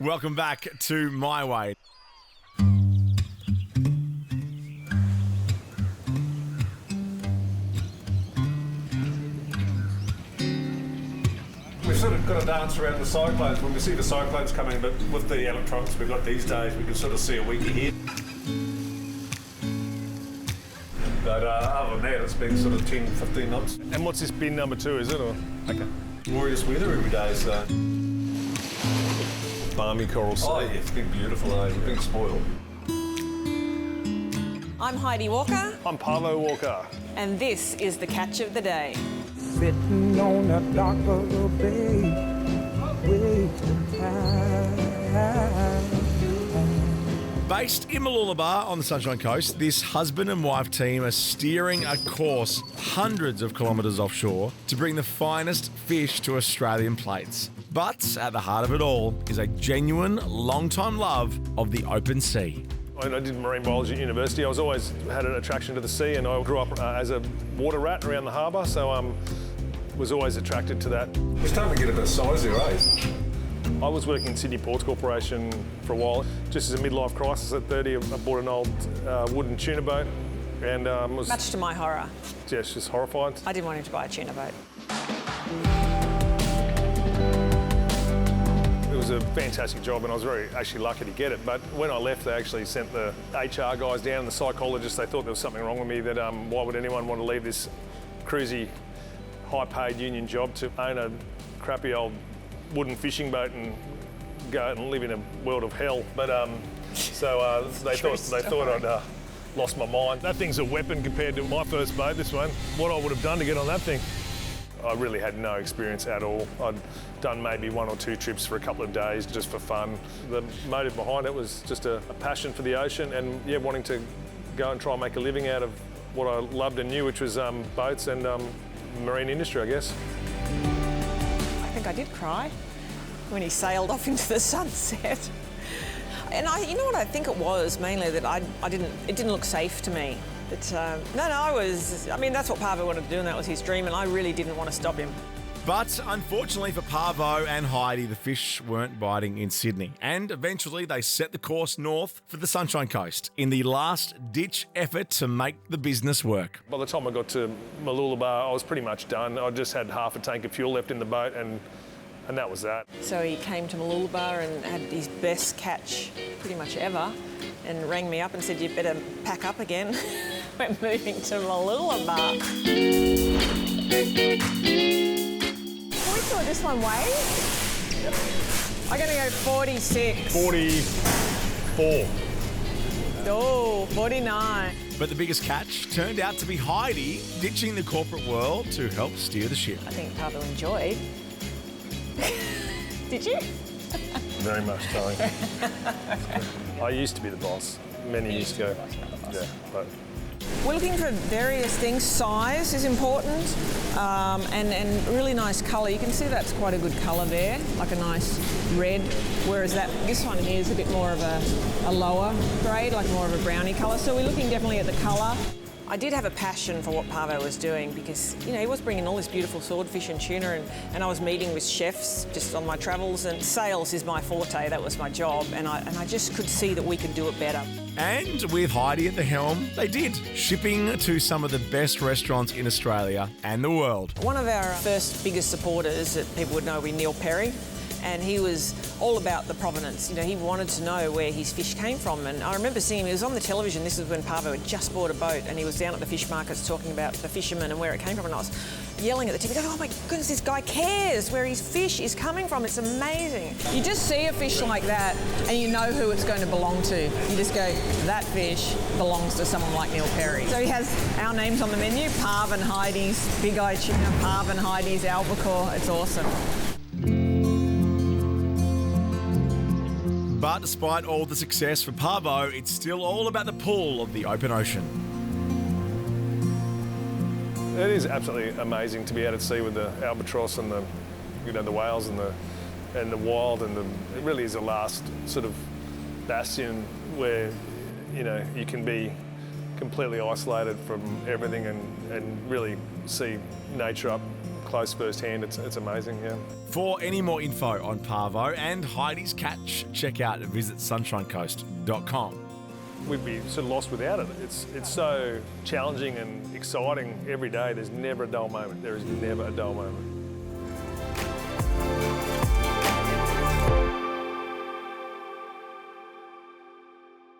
Welcome back to My Way. We've sort of got to dance around the cyclones when we see the cyclones coming, but with the electronics we've got these days, we can sort of see a week ahead. But other than that, it's been sort of 10, 15 knots. And what's this bin number 2, is it? Or? Okay. Glorious weather every day, so... Balmy Coral Sea. Oh yeah, it's been beautiful, eh? We've been spoiled. I'm Heidi Walker, I'm Parvo Walker. and this is the catch of the day. Sitting on a dock of a bay, wasting time. Based in Mooloolaba on the Sunshine Coast, this husband and wife team are steering a course hundreds of kilometres offshore to bring the finest fish to Australian plates. But at the heart of it all is a genuine, long-time love of the open sea. I did marine biology at university. I was always had an attraction to the sea, and I grew up as a water rat around the harbour, so was always attracted to that. We're starting to get a bit of size there, eh? I was working in Sydney Ports Corporation for a while. Just as a midlife crisis at 30, I bought an old wooden tuna boat and was Much to my horror, just horrified. I didn't want him to buy a tuna boat. It was a fantastic job and I was very actually lucky to get it. But when I left, they actually sent the HR guys down and the psychologists. They thought there was something wrong with me, that why would anyone want to leave this cruisy, high-paid union job to own a crappy old wooden fishing boat and go out and live in a world of hell. But they thought I'd lost my mind. That thing's a weapon compared to my first boat, this one. What I would have done to get on that thing. I really had no experience at all. I'd done maybe 1 or 2 trips for a couple of days just for fun. The motive behind it was just a passion for the ocean and wanting to go and try and make a living out of what I loved and knew, which was boats and marine industry, I guess. I think I did cry when he sailed off into the sunset. And you know what I think it was mainly, that it didn't look safe to me. But that's what Parvo wanted to do and that was his dream, and I really didn't want to stop him. But unfortunately for Parvo and Heidi, the fish weren't biting in Sydney. And eventually they set the course north for the Sunshine Coast in the last-ditch effort to make the business work. By the time I got to Mooloolaba, I was pretty much done. I just had half a tank of fuel left in the boat and that was that. So he came to Mooloolaba and had his best catch pretty much ever and rang me up and said, "You better pack up again. We're moving to Mooloolaba." Can we see what this one weighs? I'm going to go 46. 44. Oh, 49. But the biggest catch turned out to be Heidi ditching the corporate world to help steer the ship. I think Parvo enjoyed. Did you? Very much so. I used to be the boss many years ago. Yeah, but We're looking for various things. Size is important, and really nice colour. You can see that's quite a good colour there, like a nice red, whereas this one here is a bit more of a lower grade, like more of a brownie colour. So we're looking definitely at the colour. I did have a passion for what Parvo was doing because, he was bringing all this beautiful swordfish and tuna and I was meeting with chefs just on my travels, and sales is my forte, that was my job, and I just could see that we could do it better. And with Heidi at the helm, they did, shipping to some of the best restaurants in Australia and the world. One of our first biggest supporters that people would know would be Neil Perry, and he was all about the provenance. He wanted to know where his fish came from, and I remember seeing him, he was on the television. This was when Parvo had just bought a boat, and he was down at the fish markets talking about the fishermen and where it came from, and I was yelling at the TV, going, "Oh my goodness, this guy cares where his fish is coming from. It's amazing." You just see a fish like that and you know who it's going to belong to. You just go, that fish belongs to someone like Neil Perry. So he has our names on the menu, Parv and Heidi's Big Eye Tuna, Parv and Heidi's Albacore. It's awesome. But despite all the success for Parvo, it's still all about the pull of the open ocean. it is absolutely amazing to be out at sea with the albatross and the whales and the wild, and it really is the last sort of bastion where you can be completely isolated from everything and really see nature up close firsthand. It's amazing, yeah. For any more info on Parvo and Heidi's catch, check out visitsunshinecoast.com. We'd be sort of lost without it. It's so challenging and exciting every day. There's never a dull moment. There is never a dull moment.